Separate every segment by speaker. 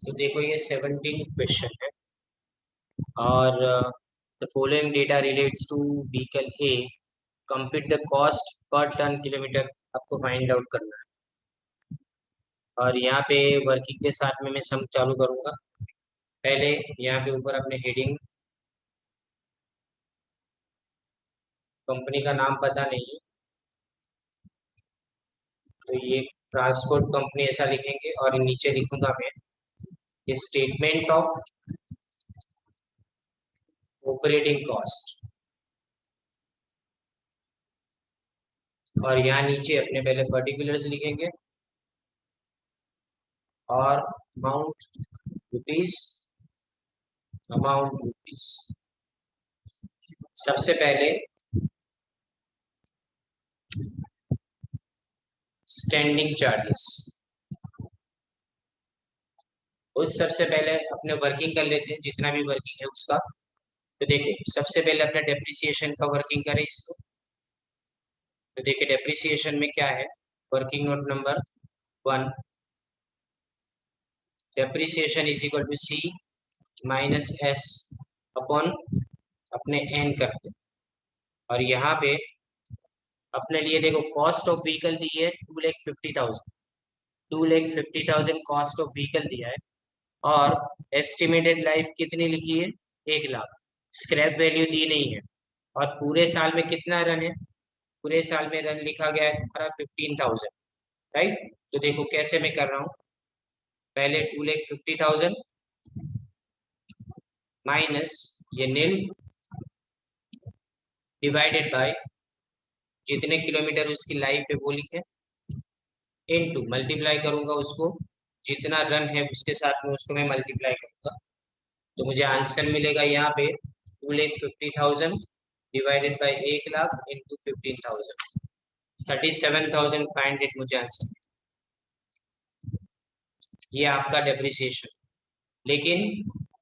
Speaker 1: तो देखो ये 17 क्वेश्चन है और the following data relates to vehicle A. Compute the cost per ton kilometre आपको फाइंड आउट करना है। और यहाँ पे वर्किंग के साथ में मैं सम चालू करूंगा। पहले यहाँ पे ऊपर अपने हेडिंग, कंपनी का नाम पता नहीं है तो ये ट्रांसपोर्ट कंपनी ऐसा लिखेंगे और नीचे लिखूंगा मैं स्टेटमेंट ऑफ ऑपरेटिंग कॉस्ट। और यहाँ नीचे अपने पहले पर्टिकुलर्स लिखेंगे और रुपीज अमाउंट रुपीज। सबसे पहले स्टैंडिंग चार्जेस, उस सबसे पहले अपने वर्किंग कर लेते हैं जितना भी वर्किंग है उसका। तो देखिए सबसे पहले अपने डेप्रिसिएशन का वर्किंग करें इसको। तो देखिए डेप्रिसिएशन में क्या है, working note number 1, depreciation is equal to C minus S upon अपने एन करते हैं। और यहाँ पे अपने लिए देखो कॉस्ट ऑफ व्हीकल दी है 2,50,000, 2,50,000 कॉस्ट ऑफ व्हीकल दिया है। और एस्टिमेटेड लाइफ कितनी लिखी है, 1,00,000। स्क्रैप वैल्यू दी नहीं है। और पूरे साल में कितना रन है, पूरे साल में रन लिखा गया है हमारा 15,000, राइट। तो देखो कैसे मैं कर रहा हूँ, पहले 2,50,000 माइनस ये नील डिवाइडेड बाय जितने किलोमीटर उसकी लाइफ है वो लिखे, इनटू मल्टीप्लाई करूंगा उसको जितना रन है उसके साथ में उसको मैं मल्टीप्लाई करूंगा। तो मुझे आंसर मिलेगा यहाँ पे 2,50,000 डिवाइडेड बाय 1,00,000 इंटू 15,000, 37,500 मुझे आंसर। ये आपका डेप्रिसिएशन, लेकिन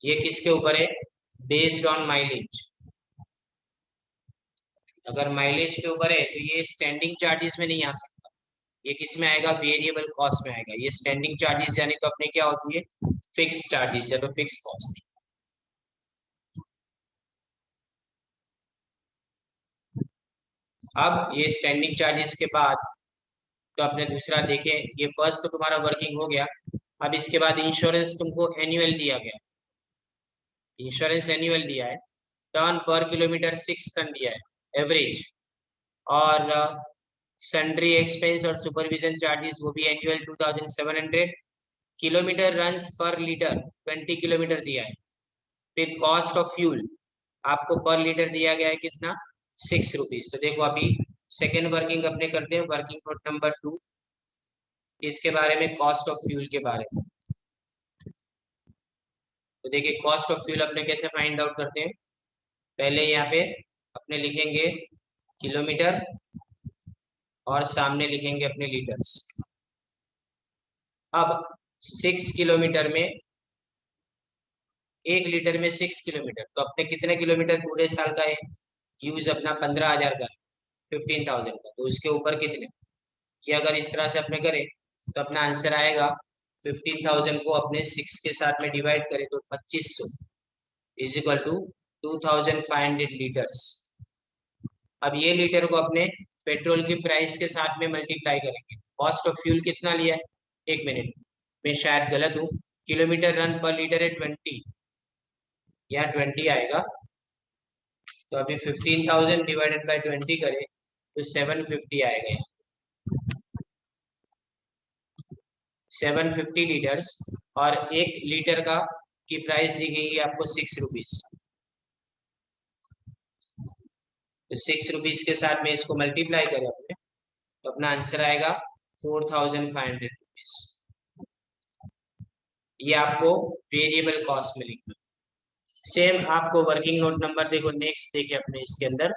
Speaker 1: ये किसके ऊपर है, बेस्ड ऑन माइलेज। अगर माइलेज के ऊपर है तो ये स्टैंडिंग चार्जेस में नहीं आ सकता, ये किस में आएगा, वेरिएबल कॉस्ट में आएगा। ये स्टैंडिंग चार्जेस यानी तो अपने क्या होती है, फिक्स चार्जेस या तो फिक्स कॉस्ट। अब ये स्टैंडिंग चार्जेस के बाद तो अपने दूसरा देखें, ये फर्स्ट तो तुम्हारा वर्किंग हो गया। अब इसके बाद इंश्योरेंस तुमको एनुअल दिया गया, इंश्योरेंस एनुअल दिया है। टर्न पर किलोमीटर 6 टन दिया है एवरेज। और सन्ड्री एक्सपेंस और सुपरविजन चार्जेस वो भी एनुअल 2,700। किलोमीटर रन्स पर लीटर 20 किलोमीटर दिया है। फिर कॉस्ट ऑफ फ्यूल आपको पर लीटर दिया गया है कितना, 6 रुपीज। तो देखो अभी सेकेंड वर्किंग अपने करते हैं, वर्किंग नोट नंबर 2, इसके बारे में कॉस्ट ऑफ फ्यूल के बारे में। तो देखिए कॉस्ट ऑफ फ्यूल अपने कैसे फाइंड आउट करते हैं, पहले यहाँ पे अपने लिखेंगे किलोमीटर और सामने लिखेंगे अपने लीटर्स। अब 6 किलोमीटर में, 1 लीटर में 6 किलोमीटर, तो अपने कितने किलोमीटर पूरे साल का है, यूज अपना 15,000 का है, 15,000 का, तो उसके ऊपर कितने। ये अगर इस तरह से अपने करें तो अपना आंसर आएगा 15,000 को अपने 6 के साथ में डिवाइड करें तो 2,500 इज इक्वल टू 2,500 लीटर्स। अब ये लीटर को अपने पेट्रोल की प्राइस के साथ में मल्टीप्लाई करेंगे। कॉस्ट ऑफ फ्यूल कितना लिया है, 1 मिनट में शायद गलत हूँ, किलोमीटर रन पर लीटर है 20, यहाँ 20 आएगा। तो अभी 15,000 डिवाइडेड बाई 20 करें तो 750 आएगा यहाँ, 750 लीटर्स। और 1 लीटर का की प्राइस दी गई है आपको 6 रुपीज। तो 6 रुपीज के साथ में इसको मल्टीप्लाई करें अपने तो अपना आंसर आएगा 4,500 रुपीज। ये आपको वेरिएबल कॉस्ट में लिखना। सेम आपको वर्किंग नोट नंबर देखो नेक्स्ट देखिए अपने इसके अंदर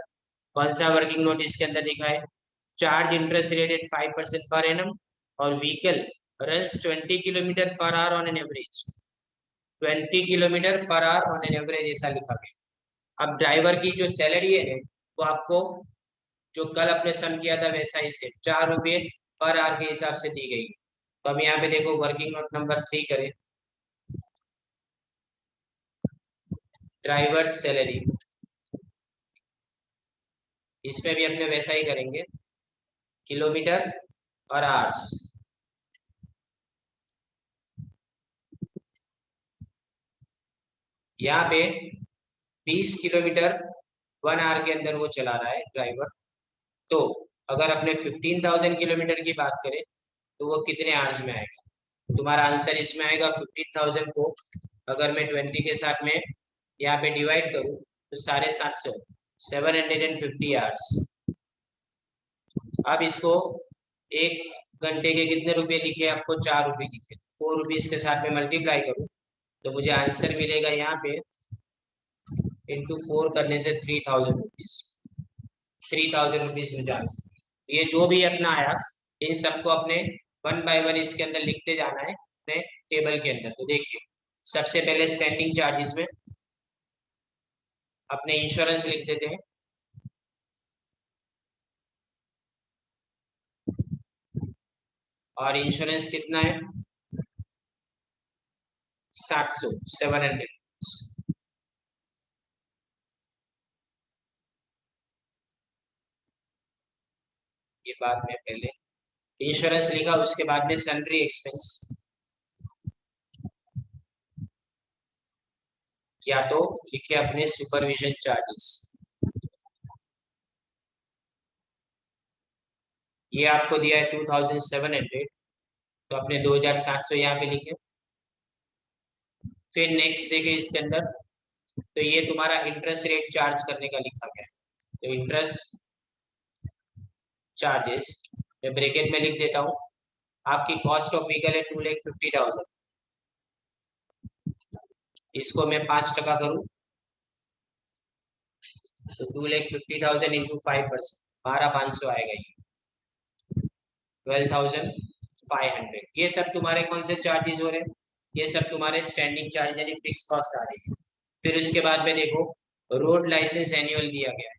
Speaker 1: कौन सा वर्किंग नोट इसके अंदर लिखा है, charge interest rate at 5% per annum और vehicle runs 20 kilometre per hour on an average, 20 kilometre per hour on an average ऐसा लिखा गया। अब ड्राइवर की जो सैलरी है वो आपको जो कल अपने सम किया था वैसा ही से 4 रुपये पर आवर के हिसाब से दी गई। तो अब यहाँ पे देखो वर्किंग नोट नंबर 3 करें ड्राइवर सैलरी, इसमें भी अपने वैसा ही करेंगे, किलोमीटर और आवर्स। यहाँ पे 20 किलोमीटर 1 आवर के अंदर वो चला रहा है ड्राइवर। तो अगर अपने 15,000 किलोमीटर की बात करें तो वो कितने आवर्स में आएगा? तुम्हारा आंसर इसमें आएगा 15,000 को अगर मैं 20 के साथ में यहाँ पे डिवाइड करूँ तो 750, 750 आवर्स। अब इसको 1 घंटे के कितने रुपए दिखे आपको? 4 रुपए दिखे। 4 रुपीज के साथ में मल्टीप्लाई करूँ तो मुझे आंसर मिलेगा यहाँ पे इंटू 4 करने से 3,000 रुपीज। 3,000 रुपीज मुझे आंसर। ये जो भी अपना आया इन सबको अपने 1 बाय 1 इसके अंदर लिखते जाना है अपने टेबल के अंदर। तो देखिए सबसे पहले स्टैंडिंग चार्जेस में अपने इंश्योरेंस लिख देते हैं। और इंश्योरेंस कितना है? 700, 700। ये बाद में पहले इंश्योरेंस लिखा, उसके बाद में सन्ड्री एक्सपेंस, या तो लिखे अपने सुपरविजन चार्जेस। ये आपको दिया है 2,700, तो अपने 2,700 यहाँ पे लिखे। फिर नेक्स्ट देखिए इसके अंदर, तो ये तुम्हारा इंटरेस्ट रेट चार्ज करने का लिखा गया है। तो इंटरेस्ट चार्जेस मैं ब्रैकेट में लिख देता हूँ। आपकी कॉस्ट ऑफ व्हीकल है 2,50,000, इसको मैं 5% करूँ तो 2,50,000 इंटू 5%, 12,500 आएगा। ये 12,500। ये सब तुम्हारे कौन से चार्जेस हो रहे हैं? ये सब तुम्हारे स्टैंडिंग चार्ज यानी फिक्स कॉस्ट आ रही है। फिर उसके बाद में देखो रोड लाइसेंस एनुअल दिया गया है।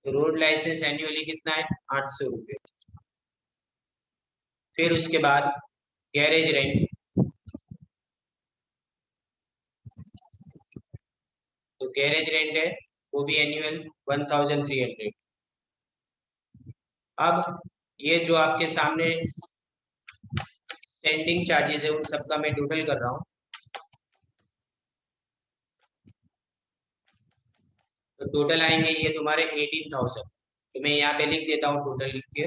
Speaker 1: तो रोड लाइसेंस एनुअली कितना है? 800 रुपये। फिर उसके बाद गैरेज रेंट, तो गैरेज रेंट है वो भी एनुअल 1,300। अब ये जो आपके सामने स्टैंडिंग चार्जेस है उन सबका मैं टोटल कर रहा हूँ। तो टोटल आएंगे ये तुम्हारे 18,000। तो मैं यहाँ पे लिख देता हूँ टोटल लिख के,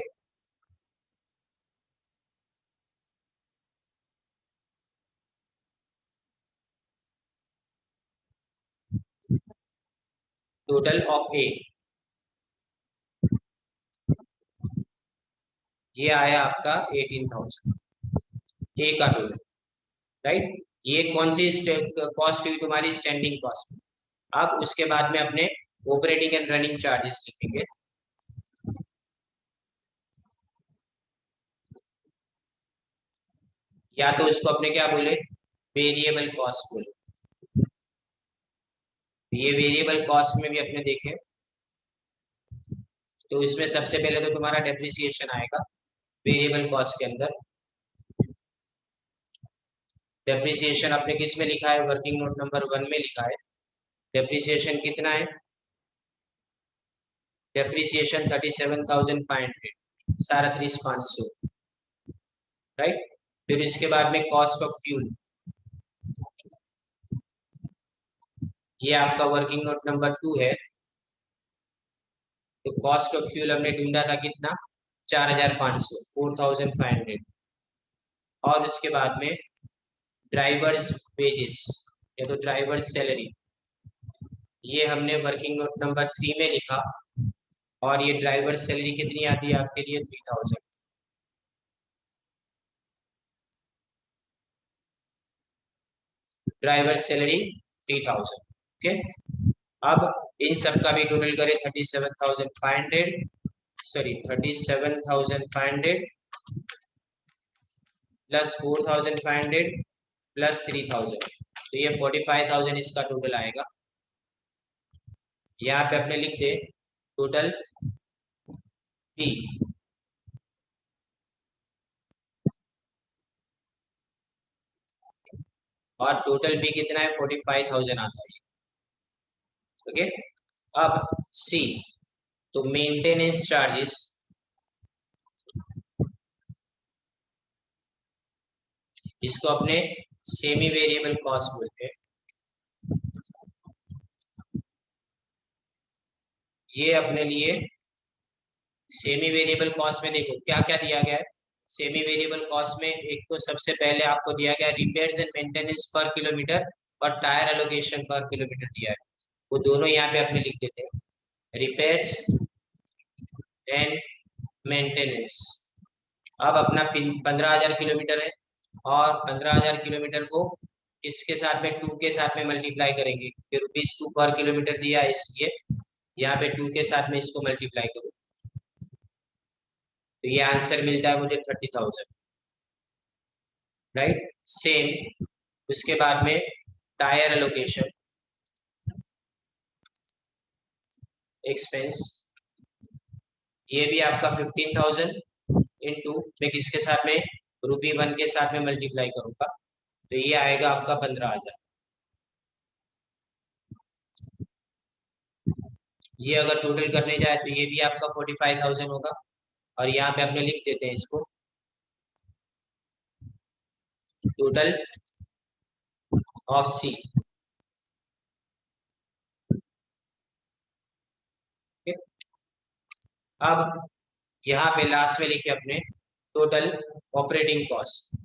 Speaker 1: टोटल ऑफ ए, ये आया आपका 18,000 ए का टोटल, राइट। ये कौन सी कॉस्ट हुई? तुम्हारी स्टैंडिंग कॉस्ट। अब उसके बाद में अपने ऑपरेटिंग एंड रनिंग चार्जेस लिखेंगे। या तो इसको अपने क्या बोले? वेरिएबल कॉस्ट बोले। ये वेरिएबल कॉस्ट में भी अपने देखें तो इसमें सबसे पहले तो तुम्हारा डेप्रिसिएशन आएगा वेरिएबल कॉस्ट के अंदर। डेप्रिसिएशन अपने किस में लिखा है? वर्किंग नोट नंबर 1 में लिखा है। डेप्रिसिएशन कितना है? Depreciation 37,500, 37,500, right. फिर इसके बाद में कॉस्ट ऑफ फ्यूल, ये आपका वर्किंग नोट नंबर 2 है। तो कॉस्ट ऑफ फ्यूल हमने ढूंढा था कितना? 4,500, 4,500। और उसके बाद में ड्राइवर्स वेजेस या तो ड्राइवर्स सैलरी, ये हमने वर्किंग नोट नंबर 3 में लिखा। और ये ड्राइवर सैलरी कितनी आती है आपके लिए? 3,000। Driver salary 3,000। ओके। अब इन सब का भी टोटल करें 37,500, सॉरी 37,500 प्लस 4,500 प्लस 3,000, तो ये 45,000 इसका टोटल आएगा। यहाँ पे अपने लिख दे टोटल पी। और टोटल बी कितना है 45,000 आता है। ओके, अब सी, तो मेंटेनेंस चार्जेस, इसको अपने सेमी वेरिएबल कॉस्ट बोलते हैं। ये अपने लिए सेमी वेरिएबल कॉस्ट में देखो क्या क्या दिया गया है। सेमी वेरिएबल कॉस्ट में एक तो सबसे पहले आपको दिया गया रिपेयर्स एंड मेंटेनेंस पर किलोमीटर और टायर एलोकेशन पर किलोमीटर दिया है, वो दोनों यहाँ पे अपने लिख देते हैं, रिपेयर्स एंड मेंटेनेंस। अब अपना 15,000 किलोमीटर है और 15,000 किलोमीटर को इसके साथ में 2 के साथ में मल्टीप्लाई करेंगे, फिर ₹2 पर किलोमीटर दिया है इसलिए यहाँ पे 2 के साथ में इसको मल्टीप्लाई करो, तो ये आंसर मिलता है मुझे 30,000, राइट। सेम उसके बाद में टायर एलोकेशन एक्सपेंस, ये भी आपका 15,000 इंटू मैं किसके साथ में ₹1 के साथ में मल्टीप्लाई करूंगा, तो ये आएगा आपका 15,000। ये अगर टोटल करने जाए तो ये भी आपका 45,000 होगा, और यहाँ पे अपने लिख देते हैं इसको टोटल ऑफ सी। अब यहाँ पे लास्ट में लिखे अपने टोटल ऑपरेटिंग कॉस्ट,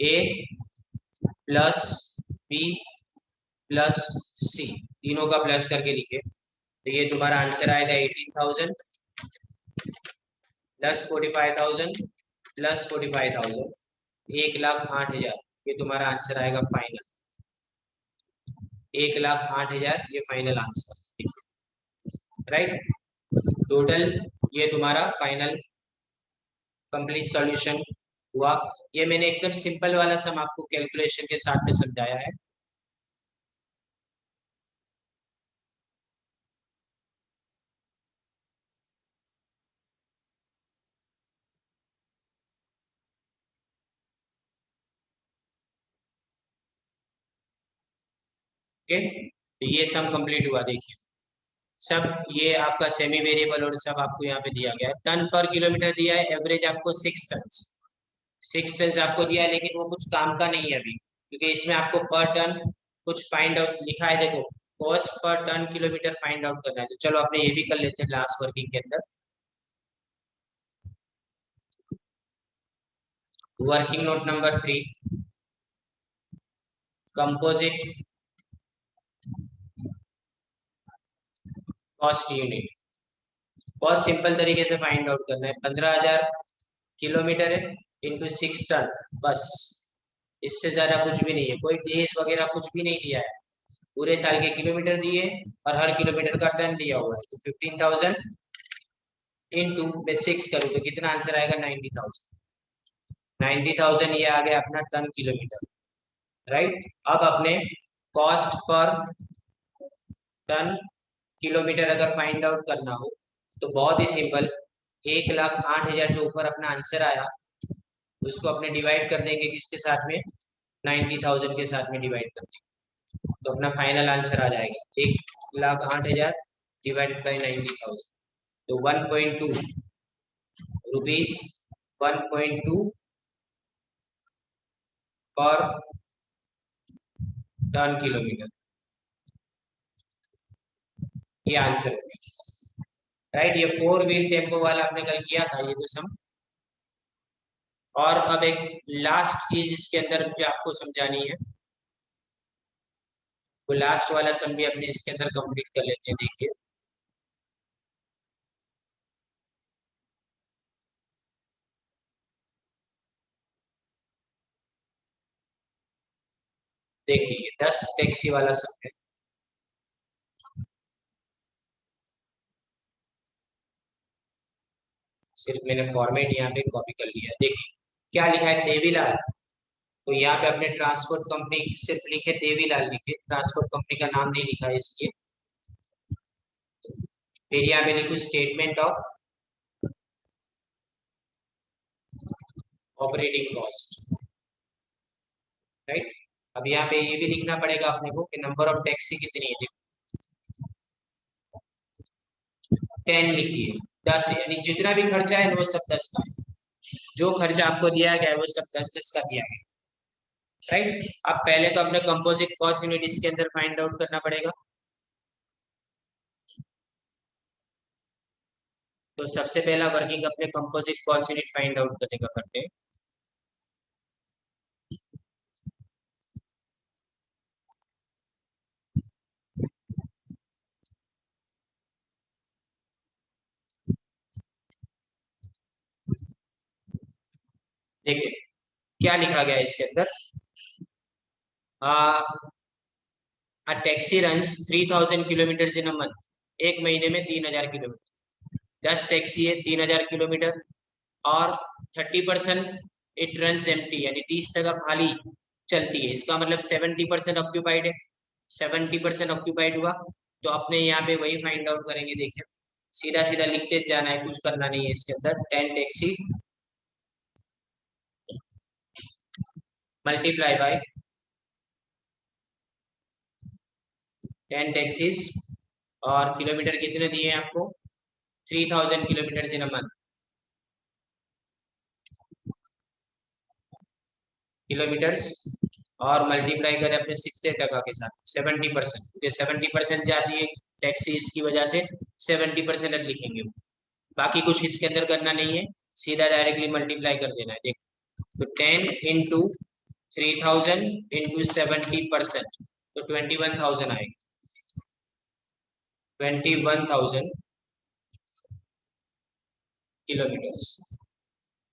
Speaker 1: ए प्लस बी प्लस सी, तीनों का प्लस करके लिखे, तो ये तुम्हारा आंसर आएगा 18,000 प्लस 45,000 प्लस 45,000, 1,08,000, ये तुम्हारा आंसर आएगा फाइनल, 1,08,000 ये फाइनल आंसर, राइट। टोटल ये तुम्हारा फाइनल कंप्लीट सॉल्यूशन हुआ। ये मैंने एकदम सिंपल वाला सम आपको कैलकुलेशन के साथ में समझाया है। ओके, तो ये सम कंप्लीट हुआ, देखिए सब ये आपका सेमी वेरिएबल और सब आपको यहाँ पे दिया गया है। टन पर किलोमीटर दिया है, एवरेज आपको 6 टन, 6 टन आपको दिया है, लेकिन वो कुछ काम का नहीं है अभी, क्योंकि इसमें आपको पर टन कुछ फाइंड आउट लिखा है, देखो cost per ton kilometre find out करना है, तो चलो अपने ये भी कर लेते हैं लास्ट वर्किंग के अंदर। Working note number 3, composite cost unit. बहुत सिंपल तरीके से फाइंड आउट करना है, 15,000 किलोमीटर है इंटू 6 टन, बस इससे ज्यादा कुछ भी नहीं है, कोई डेज वगैरह कुछ भी नहीं दिया है, पूरे साल के किलोमीटर दिए और हर किलोमीटर का टन दिया हुआ है, तो 15,000 इंटू में 6 करूँ तो कितना आंसर आएगा 90,000, 90,000 ये आ गया अपना टन किलोमीटर, राइट। अब अपने कॉस्ट पर टन किलोमीटर अगर फाइंड आउट करना हो तो बहुत ही सिंपल, 1,08,000 जो ऊपर अपना आंसर आया उसको अपने डिवाइड कर देंगे किसके साथ में, 90,000 के साथ में डिवाइड कर देंगे, तो अपना फाइनल आंसर आ जाएगा 1,08,000 डिवाइडेड बाई 90,000, तो 1.2 रुपीज, 1.2 पर टन किलोमीटर, ये आंसर हो गया, राइट। ये 4 व्हील टेम्पो वाला आपने कल किया था ये तो सम। और अब एक लास्ट चीज इसके अंदर मुझे आपको समझानी है, वो लास्ट वाला सम भी अपने इसके अंदर कंप्लीट कर लेते हैं, देखिए देखिए ये 10 टैक्सी वाला सम है। सिर्फ मैंने फॉर्मेट यहाँ पे कॉपी कर लिया, देखिए क्या लिखा है, देवीलाल, तो यहाँ पे अपने ट्रांसपोर्ट कंपनी सिर्फ लिखे देवीलाल, लिखे ट्रांसपोर्ट कंपनी का नाम नहीं लिखा है इसलिए, फिर यहाँ पे लिखू statement of operating cost, right. अब यहाँ पे ये भी लिखना पड़ेगा अपने को कि नंबर ऑफ टैक्सी कितनी है। 10 लिखिए, 10 यानी जितना भी खर्चा है वो सब 10 का है। जो खर्चा आपको दिया गया है वो सब 10 10 का दिया गया है, राइट। अब पहले तो अपने कंपोजिट कॉस्ट यूनिट इसके अंदर फाइंड आउट करना पड़ेगा। तो सबसे पहला वर्किंग अपने composite cost unit find out करने का करते हैं। देखिए क्या लिखा गया है इसके अंदर। A taxi runs 3000 kilometre in a month. एक महीने में 3000 किलोमीटर। 10 टैक्सी है 3000 किलोमीटर। और 30% इट रन्स एम्प्टी, यानी 30% खाली चलती है। इसका मतलब 70% ऑक्यूपाइड है। 70% ऑक्यूपाइड हुआ तो अपने यहाँ पे वही फाइंड आउट करेंगे। देखिए सीधा सीधा लिखते जाना है, कुछ करना नहीं है इसके अंदर। 10 टैक्सी मल्टीप्लाई बाय 10 टैक्सीज। और किलोमीटर कितने दिए हैं आपको, 3000 kilometre in a month. Kilometres और मल्टीप्लाई करें अपने 60% के साथ, 70%, क्योंकि 70% जाती है टैक्सीज की वजह से। 70% अब लिखेंगे। बाकी कुछ इसके अंदर करना नहीं है, सीधा डायरेक्टली मल्टीप्लाई कर देना है। देखो तो 10 into 3000 into 70%, तो 21,000 आएगा। 21,000 किलोमीटर,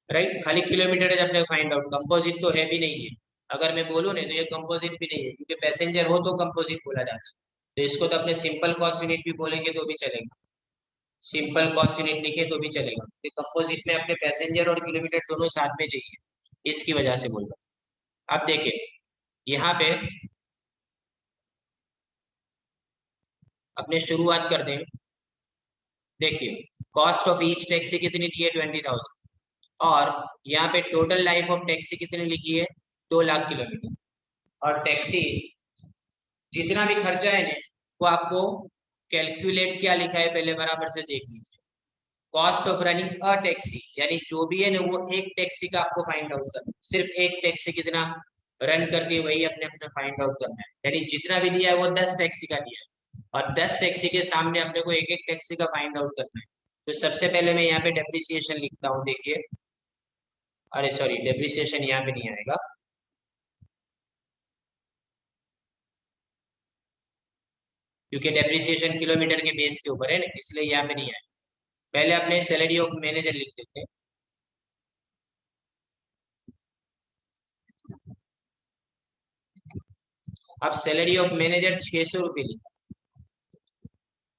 Speaker 1: राइट। खाली किलोमीटर है अपने फाइंड आउट, कंपोजिट तो है भी नहीं है। अगर मैं बोलूँ ना तो ये कंपोजिट भी नहीं है, क्योंकि पैसेंजर हो तो कंपोजिट बोला जाता है। तो इसको तो अपने सिंपल कॉस्ट यूनिट भी बोलेंगे तो भी चलेगा। सिंपल कॉस्ट यूनिट लिखे तो भी चलेगा, क्योंकि कंपोजिट में अपने पैसेंजर और किलोमीटर दोनों साथ में चाहिए, इसकी वजह से बोल रहा हूँ। अब देखिए यहाँ पे अपने शुरुआत कर दें। देखिए कॉस्ट ऑफ ईच टैक्सी कितनी दी है, 20,000। और यहाँ पे टोटल लाइफ ऑफ टैक्सी कितनी लिखी है, 2 लाख किलोमीटर। और टैक्सी जितना भी खर्चा है ना, वो आपको कैलकुलेट क्या लिखा है पहले बराबर से देख लीजिए। Cost of running a taxi, यानी जो भी है ना वो एक टैक्सी का आपको फाइंड आउट करना है। सिर्फ एक टैक्सी कितना रन करती है वही अपने अपने फाइंड आउट करना है। यानी जितना भी दिया है वो 10 टैक्सी का दिया है, और 10 टैक्सी के सामने अपने को एक एक टैक्सी का फाइंड आउट करना है। तो सबसे पहले मैं यहाँ पे डेप्रिसिएशन लिखता हूँ। देखिए, अरे सॉरी, डेप्रिसिएशन यहाँ पे नहीं आएगा, क्योंकि डेप्रिसिएशन किलोमीटर के बेस के ऊपर है ना, इसलिए यहाँ पे नहीं आएगा। पहले अपने सैलरी ऑफ मैनेजर लिख देते हैं। अब सैलरी ऑफ मैनेजर 600 रुपये लिखा,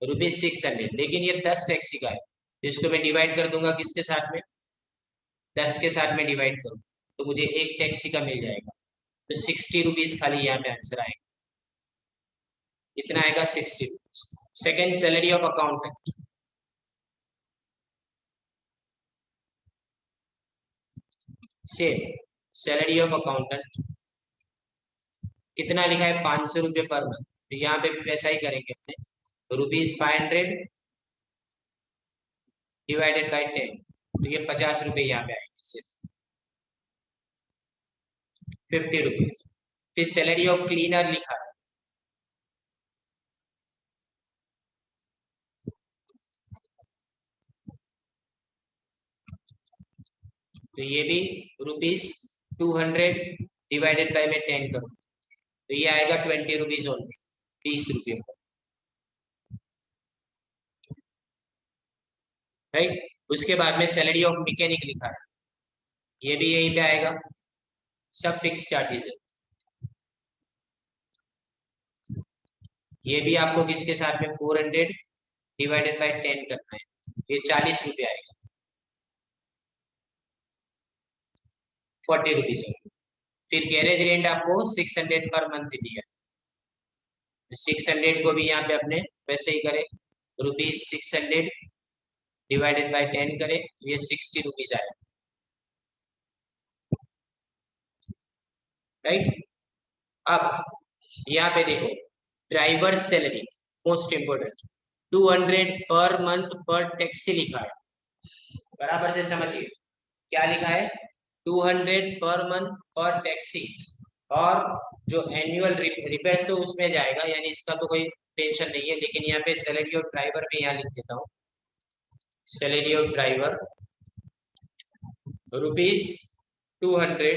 Speaker 1: ₹600, लेकिन ये 10 टैक्सी का है, तो इसको मैं डिवाइड कर दूंगा किसके साथ में, 10 के साथ में डिवाइड करूँ तो मुझे एक टैक्सी का मिल जाएगा। तो 60 रुपीज खाली यहाँ पे आंसर आएगा। कितना आएगा, 60 rupees. Second, salary of accountant. Same, salary of accountant कितना लिखा है, 500 रुपये पर मंथ। तो यहाँ पे भी वैसा ही करेंगे अपने, ₹500 डिवाइडेड बाई 10, तो ये 50 रुपये यहाँ पे आएंगे सिर्फ। 50 रुपीज। फिर सैलरी ऑफ क्लीनर लिखा है, तो ये भी ₹200 डिवाइडेड बाई में 10 करूँ तो ये आएगा 20 रुपीज ओनली, 20 रुपये, राइट। उसके बाद में सैलरी ऑफ मैकेनिक लिखा है, ये भी यहीं पे आएगा, सब फिक्स चार्जेस है। ये भी आपको किसके साथ में 400 डिवाइडेड बाई 10 करना है, ये 40 रुपये आएगा, 40 रुपीज। फिर गैरेज रेंट आपको 600 पर मंथ दिया है, 600 को भी यहाँ पे अपने वैसे ही करें, ₹600 डिवाइडेड बाई 10 करें, ये 60 रुपीज आएगा, राइट। अब यहाँ पे देखो, driver salary most important, 200 per month पर टैक्सी लिखा है, बराबर से समझिए क्या लिखा है, 200 पर मंथ पर टैक्सी। और जो एनुअल रिपेयर तो उसमें जाएगा, यानी इसका तो कोई टेंशन नहीं है, लेकिन यहाँ पे सैलरी ऑफ ड्राइवर में यहाँ लिख देता हूँ, सैलरी ऑफ ड्राइवर ₹200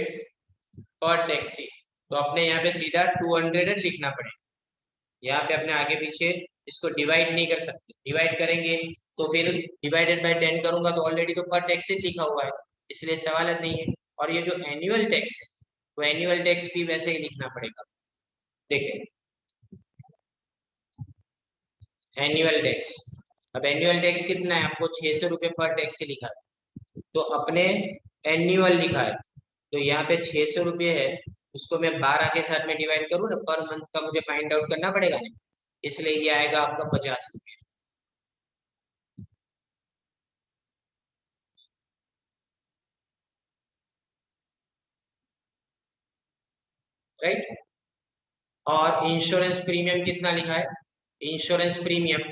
Speaker 1: पर टैक्सी। तो अपने यहाँ पे सीधा 200 लिखना पड़ेगा, यहाँ पे अपने आगे पीछे इसको डिवाइड नहीं कर सकते, डिवाइड करेंगे तो फिर डिवाइडेड बाय 10 करूंगा तो ऑलरेडी तो पर टैक्स लिखा हुआ है, इसलिए सवाल नहीं है। और ये जो एनुअल टैक्स है वो एनुअल टैक्स भी वैसे ही लिखना पड़ेगा। देखिए एनुअल टैक्स, अब एनुअल टैक्स कितना है, आपको 600 रुपये पर टैक्सी लिखा है, तो अपने एनुअल लिखा है, तो यहाँ पे 600 रुपये है, उसको मैं 12 के साथ में डिवाइड करूँ ना, पर मंथ का मुझे फाइंड आउट करना पड़ेगा ना, इसलिए ये आएगा आपका 50 रुपये। राइट। और इंश्योरेंस प्रीमियम कितना लिखा है, इंश्योरेंस प्रीमियम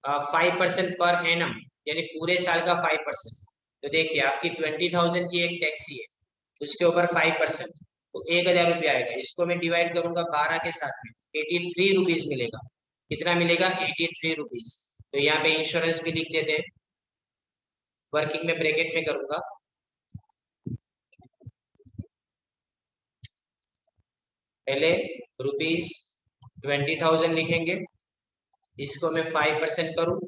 Speaker 1: 5% पर एनम, यानी पूरे साल का 5%। तो देखिए आपकी 20,000 की एक टैक्सी है, उसके ऊपर 5%, तो 1,000 रुपया आएगा, इसको मैं डिवाइड करूंगा 12 के साथ में, 83 रुपीज मिलेगा। कितना मिलेगा, 83 रुपीज। तो यहाँ पे इंश्योरेंस भी लिख देते हैं, वर्किंग में ब्रैकेट में करूंगा, पहले ₹20,000 लिखेंगे, इसको मैं 5% करूं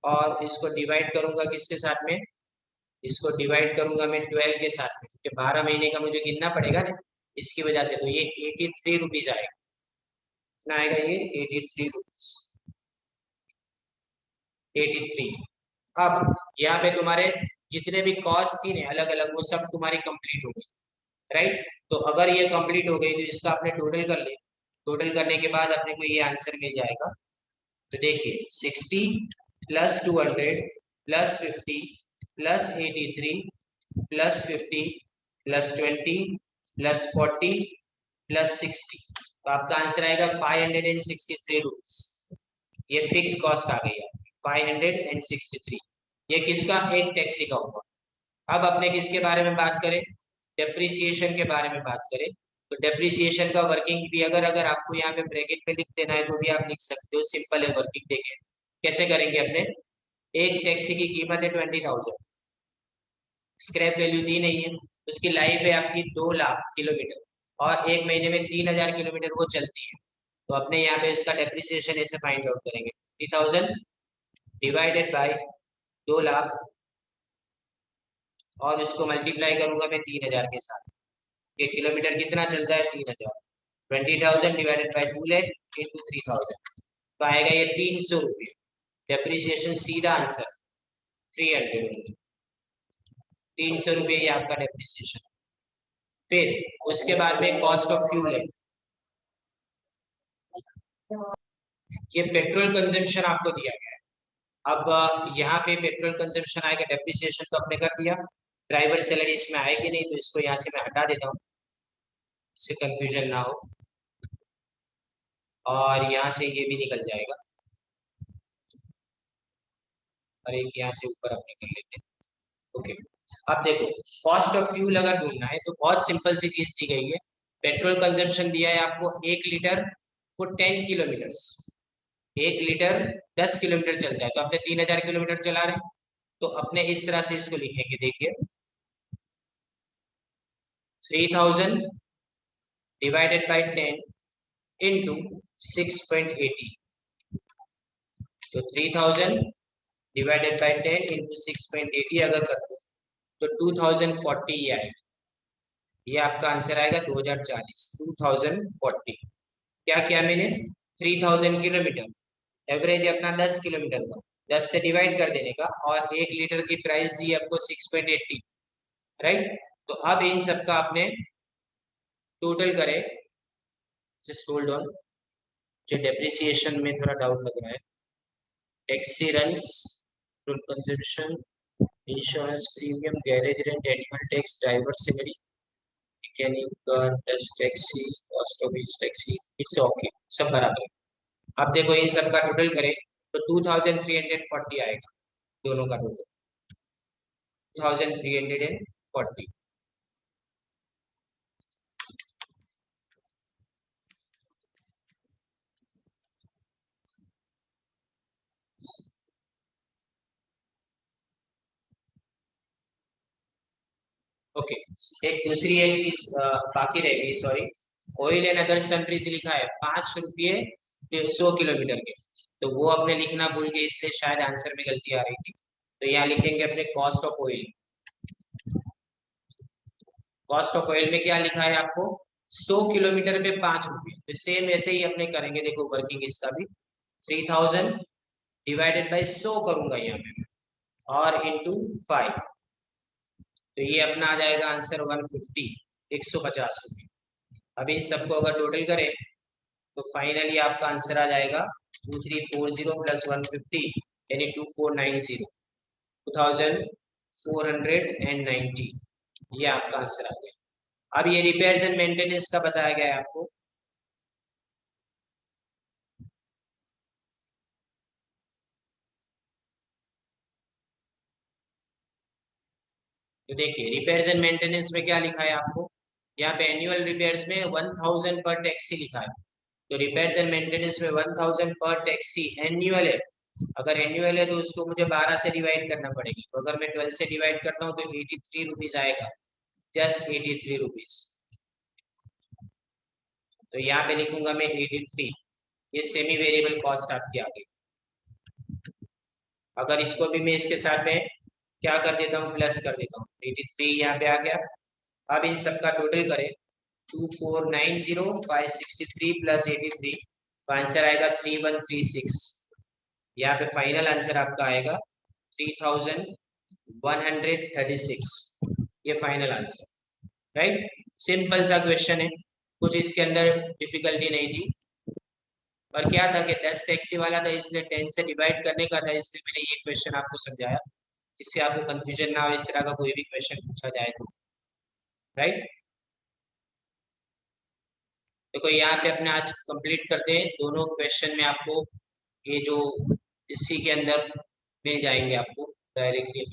Speaker 1: और इसको डिवाइड करूंगा किसके साथ में, इसको डिवाइड करूंगा मैं 12 के साथ में, क्योंकि 12 महीने का मुझे गिनना पड़ेगा ना, इसकी वजह से। तो ये 83 रुपीज आएगा, कितना आएगा ये, 83 रुपीज, 83। अब यहाँ पे तुम्हारे जितने भी कॉस्ट थी ना अलग अलग, वो सब तुम्हारी कंप्लीट हो गई। राइट। तो अगर ये कंप्लीट हो गई तो इसका आपने टोटल कर ले, टोटल करने के बाद अपने को ये आंसर मिल जाएगा। तो देखिए 60 plus 200 plus 50 plus 83 plus 50 plus 20 plus 40 plus 60, तो आपका आंसर आएगा 563 रुपीज। ये फिक्स कॉस्ट आ गई है 563। ये किसका, एक टैक्सी का होगा। अब अपने किसके बारे में बात करें, डेप्रिसिएशन के बारे में बात करें। तो डेप्रिसिएशन का वर्किंग भी अगर अगर आपको यहाँ पे ब्रैकेट में लिख देना है तो भी आप लिख सकते हो, सिंपल है वर्किंग। देखें कैसे करेंगे अपने, एक टैक्सी की कीमत है 20,000, स्क्रैप वैल्यू दी नहीं है, उसकी लाइफ है आपकी 2 लाख किलोमीटर, और एक महीने में 3,000 किलोमीटर वो चलती है। तो अपने यहाँ पे इसका डेप्रिसिएशन ऐसे फाइंड आउट करेंगे, 30,000 डिवाइडेड बाय 2 लाख, और इसको मल्टीप्लाई करूंगा मैं 3,000 के साथ। ये किलोमीटर कितना चलता है, 3,000, 20,000 डिवाइडेड बाई 2 लाख इंटू 3,000, तो आएगा ये 300 रुपये। डेप्रिसिएशन सीधा आंसर 300, 300 रुपये ये आपका डेप्रिसिएशन। फिर उसके बाद में कॉस्ट ऑफ फ्यूल है, ये पेट्रोल कंजम्पशन आपको दिया गया है। अब यहाँ पे पेट्रोल कंजम्पशन आएगा, डेप्रिसिएशन तो आपने कर दिया, ड्राइवर सैलरी इसमें आएगी नहीं, तो इसको यहाँ से मैं हटा देता हूँ, इससे कंफ्यूजन ना हो, और यहाँ से ये भी निकल जाएगा, और एक यहाँ से ऊपर अपने कर लेते हैं। ओके। अब देखो कॉस्ट ऑफ फ्यूल अगर ढूंढना है तो बहुत सिंपल सी चीज दी गई है, पेट्रोल कंजम्पशन दिया है आपको 1 litre for 10 kilometre, 1 litre 10 kilometre चलता है, तो अपने 3,000 किलोमीटर चला रहे हैं, तो अपने इस तरह से इसको लिखेंगे, देखिए 3,000 डिवाइडेड बाई 10 इंटू 6.80, तो 3,000 डिवाइडेड बाई 10 इंटू 6.80 अगर करते हैं तो 2040 ये आएगा, ये आपका आंसर आएगा 2040, 2040। क्या किया मैंने, 3,000 किलोमीटर, एवरेज है अपना 10 किलोमीटर का, 10 से डिवाइड कर देने का, और 1 लीटर की प्राइस दी आपको 6.80। राइट। तो अब इन सबका आपने टोटल करें, जस्ट होल्ड ऑन, जो डेप्रिसिएशन में थोड़ा डाउट लग रहा है, taxi runs, petrol consumption, insurance premium, garage rent, annual tax, driver salary, यानी test taxi, cost of each taxi, it's okay, सब बराबर है। अब देखो इन सब का टोटल करें तो 2340 आएगा, दोनों का टोटल 2340। ओके, एक दूसरी एक चीज बाकी रह गई, सॉरी। ऑयल एंड अदर सन्ट्रीज लिखा है 5 रुपये 100 किलोमीटर के, तो वो अपने लिखना भूल गए, इसलिए शायद आंसर में गलती आ रही थी। तो यहाँ लिखेंगे अपने cost of oil. Cost of oil में क्या लिखा है आपको, 100 किलोमीटर पे 5 रुपये, तो सेम ऐसे ही अपने करेंगे। देखो वर्किंग इसका भी 3000 डिवाइडेड बाई 100 करूंगा यहाँ पे और इंटू 5, तो ये अपना आ जाएगा आंसर 150, 150 रुपये। अभी इन सबको अगर टोटल करें तो फाइनली आपका आंसर आ जाएगा 2340 प्लस 150 यानी 2490, 2490। ये आपका आंसर आ गया। अब ये रिपेयर्स एंड मेंटेनेंस का बताया गया है आपको। तो देखिए रिपेयर्स एंड मेंटेनेंस में क्या लिखा है आपको, यहाँ पे एनुअल रिपेयर्स में 1000 पर टैक्सी लिखा है। तो रिपेयर्स एंड मेंटेनेंस में 1000 पर टैक्सी एनुअल है। अगर एनुअल है तो उसको मुझे 12 से डिवाइड करना पड़ेगी, तो अगर मैं 12 से डिवाइड करता हूँ तो 83 रुपीज आएगा, जस्ट 83 रुपीज। तो यहाँ पे लिखूंगा मैं 83, ये सेमी वेरिएबल कॉस्ट आपकी आ गई। अगर इसको भी मैं इसके साथ में क्या कर देता हूँ, प्लस कर देता हूँ, 83 यहाँ पे आ गया। अब इन सबका टोटल करें 2490 563 प्लस 83, तो आंसर आएगा 3136। यहाँ पे फाइनल आंसर आपका आएगा 3136, ये फाइनल आंसर, राइट। सिंपल सा क्वेश्चन है, कुछ इसके अंदर डिफिकल्टी नहीं थी। और क्या था कि 10 टैक्सी वाला था, इसलिए 10 से डिवाइड करने का था, इसलिए मैंने ये क्वेश्चन आपको समझाया, जिससे आपको कंफ्यूजन ना हो, इस तरह का कोई भी क्वेश्चन पूछा जाए तो, राइट। देखो यहाँ पे अपने आज कंप्लीट करते हैं, दोनों क्वेश्चन में आपको ये जो इसी के अंदर मिल जाएंगे आपको डायरेक्टली।